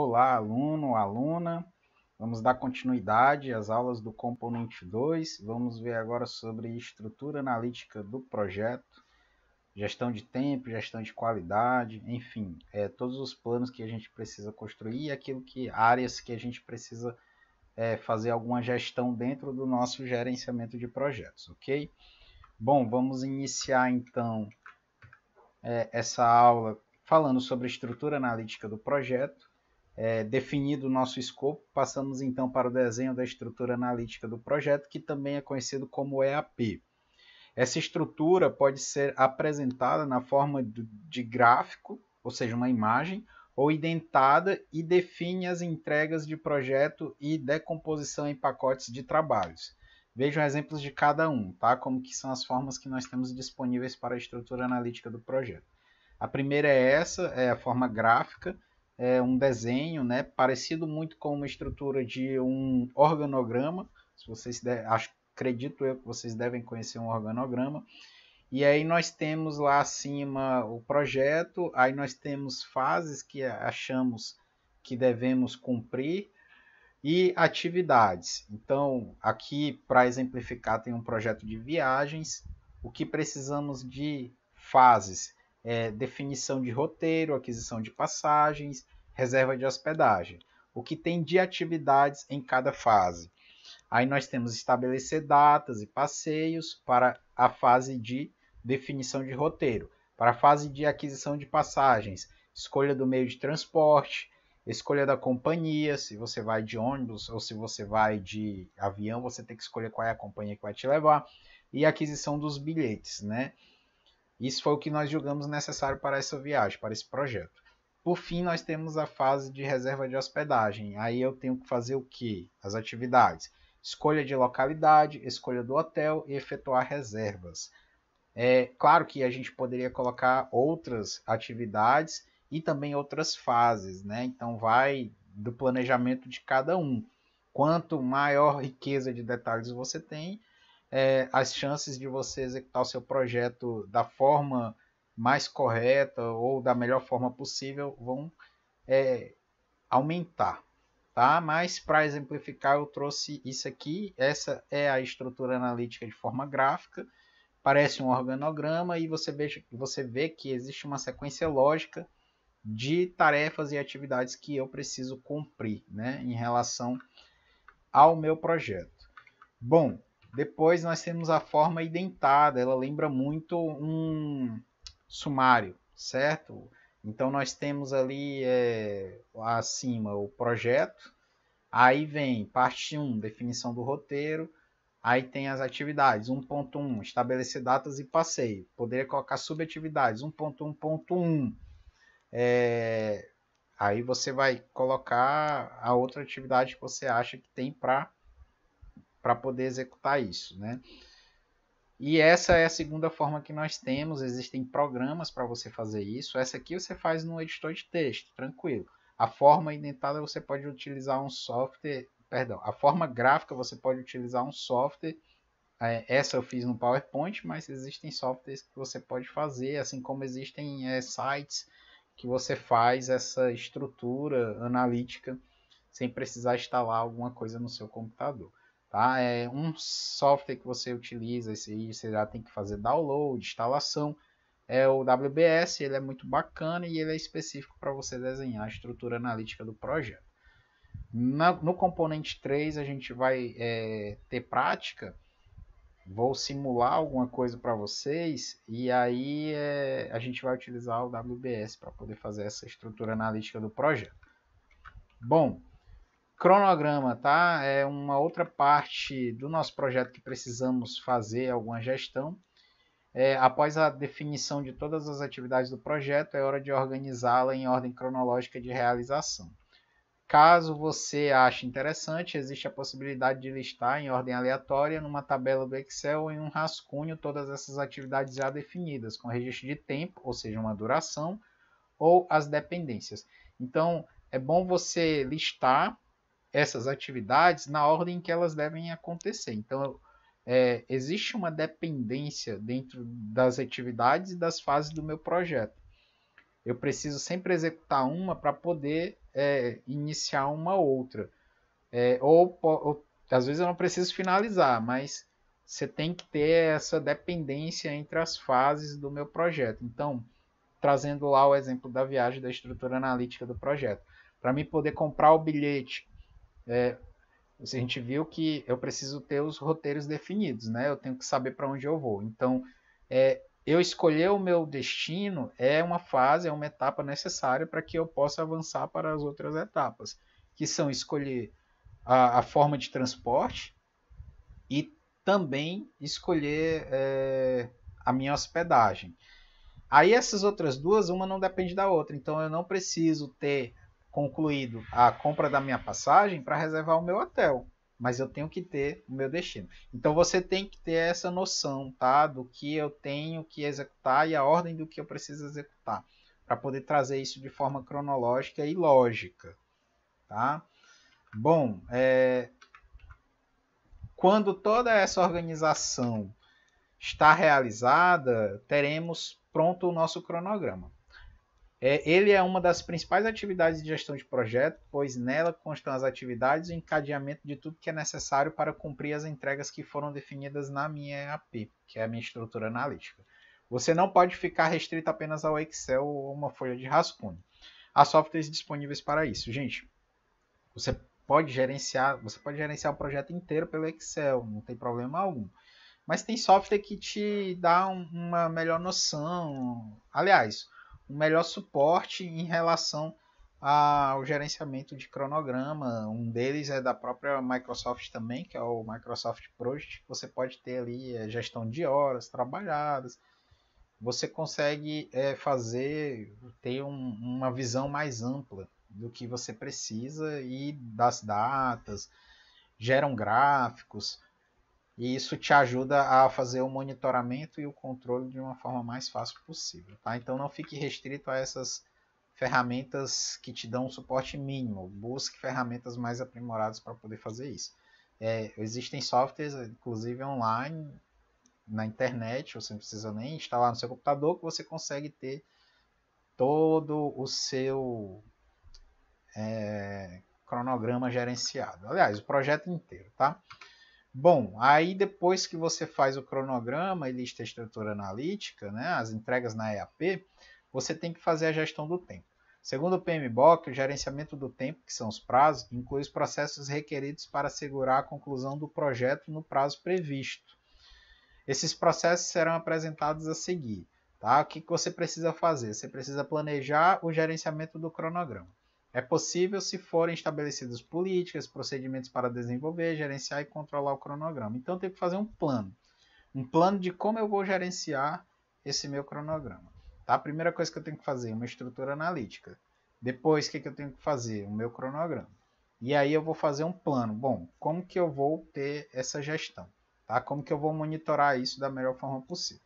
Olá, aluno, aluna. Vamos dar continuidade às aulas do componente 2. Vamos ver agora sobre estrutura analítica do projeto, gestão de tempo, gestão de qualidade, enfim, todos os planos que a gente precisa construir e áreas que a gente precisa fazer alguma gestão dentro do nosso gerenciamento de projetos, ok? Bom, vamos iniciar então essa aula falando sobre a estrutura analítica do projeto. Definido o nosso escopo, passamos então para o desenho da estrutura analítica do projeto, que também é conhecido como EAP. Essa estrutura pode ser apresentada na forma de gráfico, ou seja, uma imagem, ou indentada e define as entregas de projeto e decomposição em pacotes de trabalhos. Vejam exemplos de cada um, tá? Como que são as formas que nós temos disponíveis para a estrutura analítica do projeto. A primeira é essa, é a forma gráfica, é um desenho, né, parecido muito com uma estrutura de um organograma. Se vocês acredito eu que vocês devem conhecer um organograma. E aí nós temos lá acima o projeto, aí nós temos fases que achamos que devemos cumprir e atividades. Então, aqui para exemplificar, tem um projeto de viagens. O que precisamos de fases? Definição de roteiro, aquisição de passagens, reserva de hospedagem. O que tem de atividades em cada fase? Aí nós temos estabelecer datas e passeios para a fase de definição de roteiro. Para a fase de aquisição de passagens, escolha do meio de transporte, escolha da companhia, se você vai de ônibus ou se você vai de avião, você tem que escolher qual é a companhia que vai te levar, e aquisição dos bilhetes, né? Isso foi o que nós julgamos necessário para essa viagem, para esse projeto. Por fim, nós temos a fase de reserva de hospedagem. Aí eu tenho que fazer o quê? As atividades. Escolha de localidade, escolha do hotel e efetuar reservas. Claro que a gente poderia colocar outras atividades e também outras fases, né? Então vai do planejamento de cada um. Quanto maior riqueza de detalhes você tem, as chances de você executar o seu projeto da forma mais correta ou da melhor forma possível vão aumentar, tá? Mas para exemplificar eu trouxe isso aqui. Essa é a estrutura analítica de forma gráfica, parece um organograma e você vê que existe uma sequência lógica de tarefas e atividades que eu preciso cumprir, né, em relação ao meu projeto. Bom, depois nós temos a forma indentada, ela lembra muito um sumário, certo? Então nós temos ali acima o projeto, aí vem parte 1, definição do roteiro, aí tem as atividades, 1.1, estabelecer datas e passeio. Poderia colocar subatividades, 1.1.1. Aí você vai colocar a outra atividade que você acha que tem para poder executar isso, né? E essa é a segunda forma que nós temos. Existem programas para você fazer isso. Essa aqui você faz no editor de texto, tranquilo. A forma indentada você pode utilizar um software, perdão, a forma gráfica você pode utilizar um software. Essa eu fiz no PowerPoint, mas existem softwares que você pode fazer, assim como existem sites que você faz essa estrutura analítica sem precisar instalar alguma coisa no seu computador. Tá? É um software que você utiliza, esse aí você já tem que fazer download, instalação, é o WBS. Ele é muito bacana e ele é específico para você desenhar a estrutura analítica do projeto. No componente 3 a gente vai ter prática. Vou simular alguma coisa para vocês e aí a gente vai utilizar o WBS para poder fazer essa estrutura analítica do projeto. Bom, cronograma, tá? É uma outra parte do nosso projeto que precisamos fazer alguma gestão. Após a definição de todas as atividades do projeto, é hora de organizá-la em ordem cronológica de realização. Caso você ache interessante, existe a possibilidade de listar em ordem aleatória numa tabela do Excel ou em um rascunho todas essas atividades já definidas, com registro de tempo, ou seja, uma duração, ou as dependências. Então, é bom você listar essas atividades na ordem em que elas devem acontecer. Então, existe uma dependência dentro das atividades e das fases do meu projeto. Eu preciso sempre executar uma para poder iniciar uma outra. Ou às vezes eu não preciso finalizar, mas você tem que ter essa dependência entre as fases do meu projeto. Então, trazendo lá o exemplo da viagem, da estrutura analítica do projeto. Para mim poder comprar o bilhete, a gente viu que eu preciso ter os roteiros definidos, né? Eu tenho que saber para onde eu vou. Então, eu escolher o meu destino é uma fase, é uma etapa necessária para que eu possa avançar para as outras etapas, que são escolher a forma de transporte e também escolher a minha hospedagem. Aí essas outras duas, uma não depende da outra, então eu não preciso ter concluído a compra da minha passagem para reservar o meu hotel, mas eu tenho que ter o meu destino. Então você tem que ter essa noção, tá, do que eu tenho que executar e a ordem do que eu preciso executar, para poder trazer isso de forma cronológica e lógica, tá? Bom, quando toda essa organização está realizada, teremos pronto o nosso cronograma. Ele é uma das principais atividades de gestão de projeto, pois nela constam as atividades e o encadeamento de tudo que é necessário para cumprir as entregas que foram definidas na minha EAP, que é a minha estrutura analítica. Você não pode ficar restrito apenas ao Excel ou uma folha de rascunho. Há softwares disponíveis para isso. Gente, você pode gerenciar o projeto inteiro pelo Excel, não tem problema algum. Mas tem software que te dá uma melhor noção, aliás, um melhor suporte em relação ao gerenciamento de cronograma. Um deles é da própria Microsoft também, que é o Microsoft Project. Você pode ter ali gestão de horas trabalhadas. Você consegue ter uma visão mais ampla do que você precisa e das datas, geram gráficos. E isso te ajuda a fazer o monitoramento e o controle de uma forma mais fácil possível. Tá? Então não fique restrito a essas ferramentas que te dão um suporte mínimo. Busque ferramentas mais aprimoradas para poder fazer isso. Existem softwares, inclusive online, na internet, você não precisa nem instalar no seu computador, que você consegue ter todo o seu cronograma gerenciado. Aliás, o projeto inteiro, tá? Bom, aí depois que você faz o cronograma e lista a estrutura analítica, né, as entregas na EAP, você tem que fazer a gestão do tempo. Segundo o PMBOK, o gerenciamento do tempo, que são os prazos, inclui os processos requeridos para assegurar a conclusão do projeto no prazo previsto. Esses processos serão apresentados a seguir. Tá? O que você precisa fazer? Você precisa planejar o gerenciamento do cronograma. É possível se forem estabelecidas políticas, procedimentos para desenvolver, gerenciar e controlar o cronograma. Então tem que fazer um plano. Um plano de como eu vou gerenciar esse meu cronograma. Tá? A primeira coisa que eu tenho que fazer é uma estrutura analítica. Depois, o que eu tenho que fazer? O meu cronograma. E aí eu vou fazer um plano. Bom, como que eu vou ter essa gestão? Tá? Como que eu vou monitorar isso da melhor forma possível?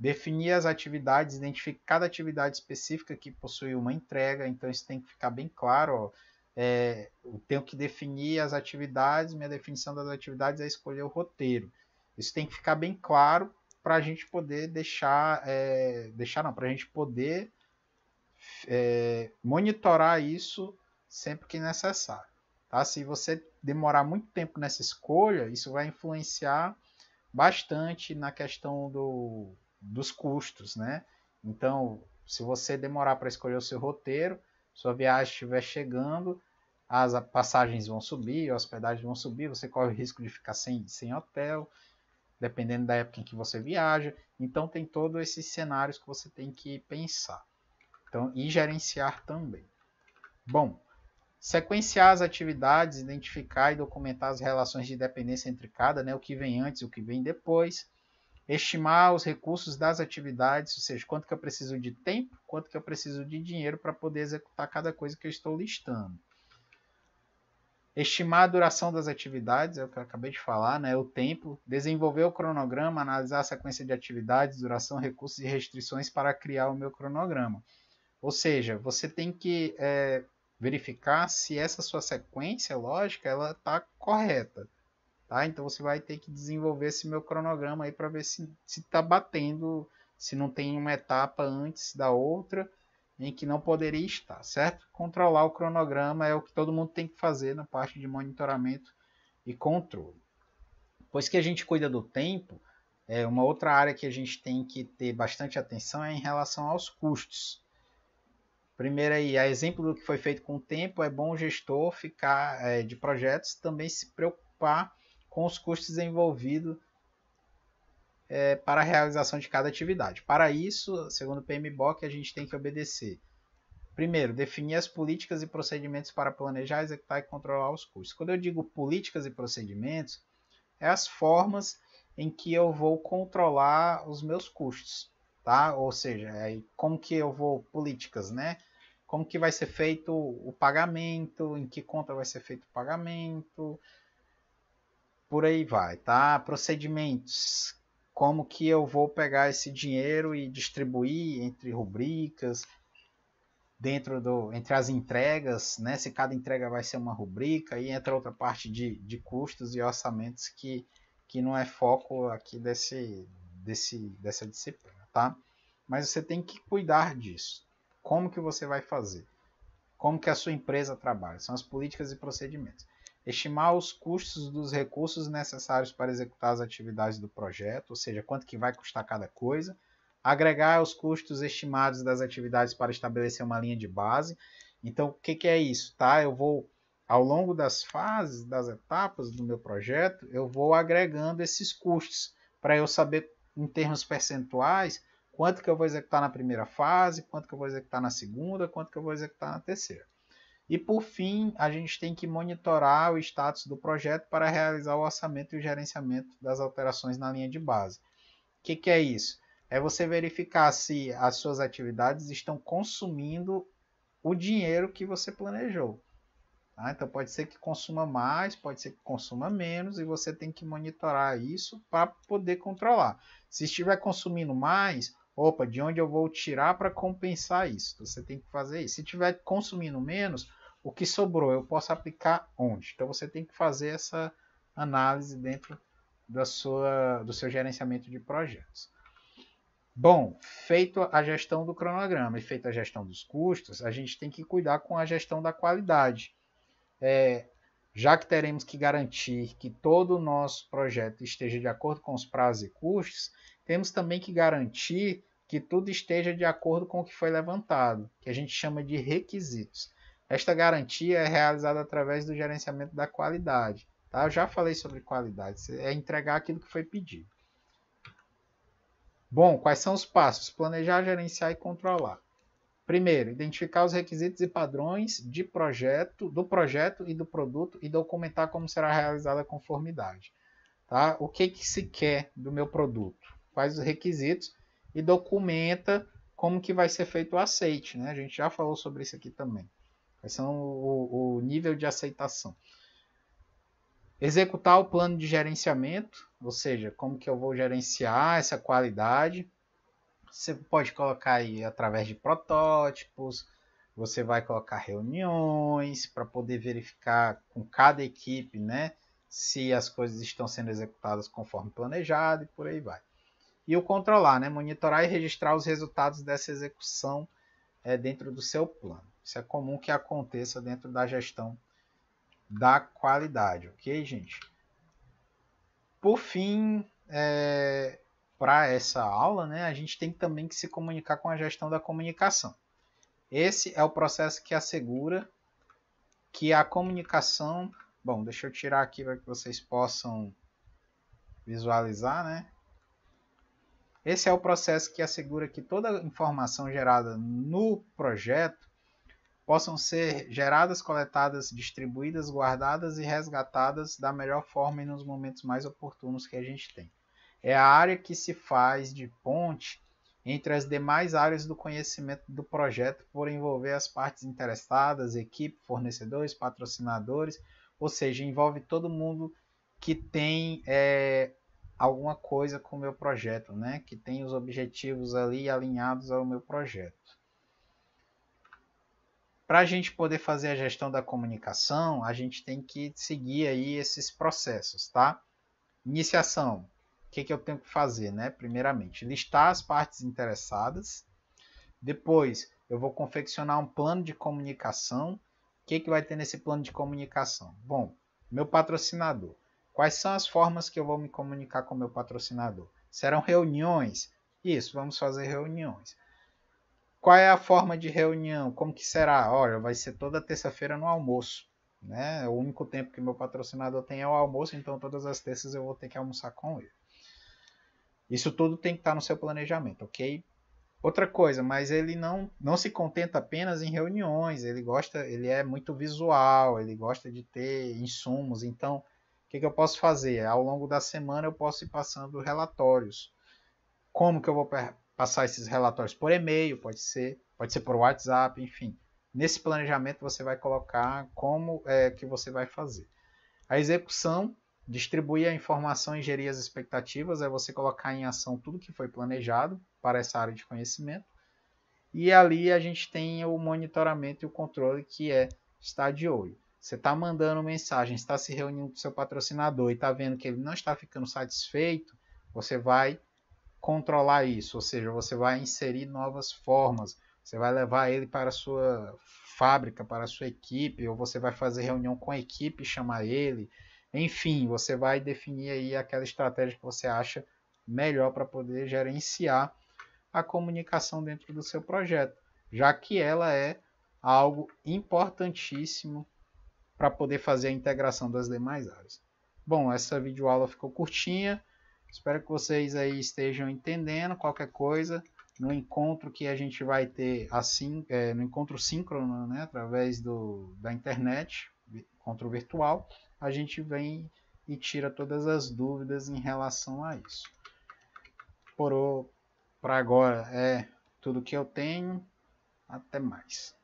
Definir as atividades, identificar cada atividade específica que possui uma entrega, então isso tem que ficar bem claro. Ó. Eu tenho que definir as atividades, minha definição das atividades é escolher o roteiro. Isso tem que ficar bem claro para a gente poder para a gente poder monitorar isso sempre que necessário. Tá? Se você demorar muito tempo nessa escolha, isso vai influenciar bastante na questão dos custos, né? Então, se você demorar para escolher o seu roteiro, sua viagem estiver chegando, as passagens vão subir, as hospedagens vão subir, você corre o risco de ficar sem hotel, dependendo da época em que você viaja. Então, tem todos esses cenários que você tem que pensar. Então, e gerenciar também. Bom, sequenciar as atividades, identificar e documentar as relações de dependência entre cada, né, o que vem antes e o que vem depois. Estimar os recursos das atividades, ou seja, quanto que eu preciso de tempo, quanto que eu preciso de dinheiro para poder executar cada coisa que eu estou listando. Estimar a duração das atividades, é o que eu acabei de falar, né, o tempo. Desenvolver o cronograma, analisar a sequência de atividades, duração, recursos e restrições para criar o meu cronograma. Ou seja, você tem que verificar se essa sua sequência lógica ela está correta. Tá? Então você vai ter que desenvolver esse meu cronograma aí para ver se está batendo, se não tem uma etapa antes da outra em que não poderia estar, certo? Controlar o cronograma é o que todo mundo tem que fazer na parte de monitoramento e controle. Depois que a gente cuida do tempo, uma outra área que a gente tem que ter bastante atenção é em relação aos custos. Primeiro aí, a exemplo do que foi feito com o tempo, é bom o gestor ficar de projetos também se preocupar com os custos envolvidos para a realização de cada atividade. Para isso, segundo o PMBOK, a gente tem que obedecer. Primeiro, definir as políticas e procedimentos para planejar, executar e controlar os custos. Quando eu digo políticas e procedimentos, é as formas em que eu vou controlar os meus custos, tá? Ou seja, como que eu vou políticas, né? Como que vai ser feito o pagamento, em que conta vai ser feito o pagamento, por aí vai, tá? Procedimentos, como que eu vou pegar esse dinheiro e distribuir entre rubricas, entre as entregas, né? Se cada entrega vai ser uma rubrica, e entra outra parte de custos e orçamentos que não é foco aqui dessa disciplina, tá? Mas você tem que cuidar disso. Como que você vai fazer? Como que a sua empresa trabalha? São as políticas e procedimentos. Estimar os custos dos recursos necessários para executar as atividades do projeto, ou seja, quanto que vai custar cada coisa. Agregar os custos estimados das atividades para estabelecer uma linha de base. Então, o que é isso? Tá? Eu vou, ao longo das fases, das etapas do meu projeto, eu vou agregando esses custos para eu saber, em termos percentuais, quanto que eu vou executar na primeira fase, quanto que eu vou executar na segunda, quanto que eu vou executar na terceira. E por fim, a gente tem que monitorar o status do projeto para realizar o orçamento e o gerenciamento das alterações na linha de base. O que é isso? É você verificar se as suas atividades estão consumindo o dinheiro que você planejou. Tá? Então pode ser que consuma mais, pode ser que consuma menos, e você tem que monitorar isso para poder controlar. Se estiver consumindo mais, opa, de onde eu vou tirar para compensar isso? Você tem que fazer isso. Se estiver consumindo menos, o que sobrou eu posso aplicar onde? Então você tem que fazer essa análise dentro do seu gerenciamento de projetos. Bom, feito a gestão do cronograma e feita a gestão dos custos, a gente tem que cuidar com a gestão da qualidade. Já que teremos que garantir que todo o nosso projeto esteja de acordo com os prazos e custos, temos também que garantir que tudo esteja de acordo com o que foi levantado, que a gente chama de requisitos. Esta garantia é realizada através do gerenciamento da qualidade. Tá? Eu já falei sobre qualidade, é entregar aquilo que foi pedido. Bom, quais são os passos? Planejar, gerenciar e controlar. Primeiro, identificar os requisitos e padrões do projeto e do produto e documentar como será realizada a conformidade. Tá? O que se quer do meu produto? Faz os requisitos e documenta como que vai ser feito o aceite. Né? A gente já falou sobre isso aqui também. Quais são o nível de aceitação. Executar o plano de gerenciamento, ou seja, como que eu vou gerenciar essa qualidade. Você pode colocar aí através de protótipos, você vai colocar reuniões para poder verificar com cada equipe, né, se as coisas estão sendo executadas conforme planejado e por aí vai. E o controlar, né, monitorar e registrar os resultados dessa execução dentro do seu plano. Isso é comum que aconteça dentro da gestão da qualidade, ok, gente? Por fim, para essa aula, né, a gente tem também que se comunicar com a gestão da comunicação. Esse é o processo que assegura que a comunicação... Bom, deixa eu tirar aqui para que vocês possam visualizar, né? Esse é o processo que assegura que toda a informação gerada no projeto possam ser geradas, coletadas, distribuídas, guardadas e resgatadas da melhor forma e nos momentos mais oportunos que a gente tem. É a área que se faz de ponte entre as demais áreas do conhecimento do projeto por envolver as partes interessadas, equipe, fornecedores, patrocinadores, ou seja, envolve todo mundo que tem alguma coisa com o meu projeto, né? Que tem os objetivos ali alinhados ao meu projeto. Para a gente poder fazer a gestão da comunicação, a gente tem que seguir aí esses processos, tá? Iniciação. O que eu tenho que fazer, né? Primeiramente, listar as partes interessadas. Depois, eu vou confeccionar um plano de comunicação. O que vai ter nesse plano de comunicação? Bom, meu patrocinador. Quais são as formas que eu vou me comunicar com meu patrocinador? Serão reuniões? Isso, vamos fazer reuniões. Qual é a forma de reunião? Como que será? Olha, vai ser toda terça-feira no almoço. Né? O único tempo que meu patrocinador tem é o almoço, então todas as terças eu vou ter que almoçar com ele. Isso tudo tem que estar no seu planejamento, ok? Outra coisa, mas ele não se contenta apenas em reuniões, ele é muito visual, ele gosta de ter insumos, então o que eu posso fazer? Ao longo da semana eu posso ir passando relatórios. Como que eu vou passar esses relatórios? Por e-mail, pode ser por WhatsApp, enfim. Nesse planejamento você vai colocar como é que você vai fazer. A execução, distribuir a informação e gerir as expectativas, é você colocar em ação tudo que foi planejado para essa área de conhecimento. E ali a gente tem o monitoramento e o controle, que é estar de olho. Você está mandando mensagem, está se reunindo com seu patrocinador e está vendo que ele não está ficando satisfeito, você vai controlar isso, ou seja, você vai inserir novas formas, você vai levar ele para a sua fábrica, para a sua equipe, ou você vai fazer reunião com a equipe e chamar ele. Enfim, você vai definir aí aquela estratégia que você acha melhor para poder gerenciar a comunicação dentro do seu projeto, já que ela é algo importantíssimo para poder fazer a integração das demais áreas. Bom, essa videoaula ficou curtinha, espero que vocês aí estejam entendendo. Qualquer coisa, no encontro que a gente vai ter assim, no encontro síncrono, né, através da internet, encontro virtual, a gente vem e tira todas as dúvidas em relação a isso. Para agora é tudo que eu tenho. Até mais.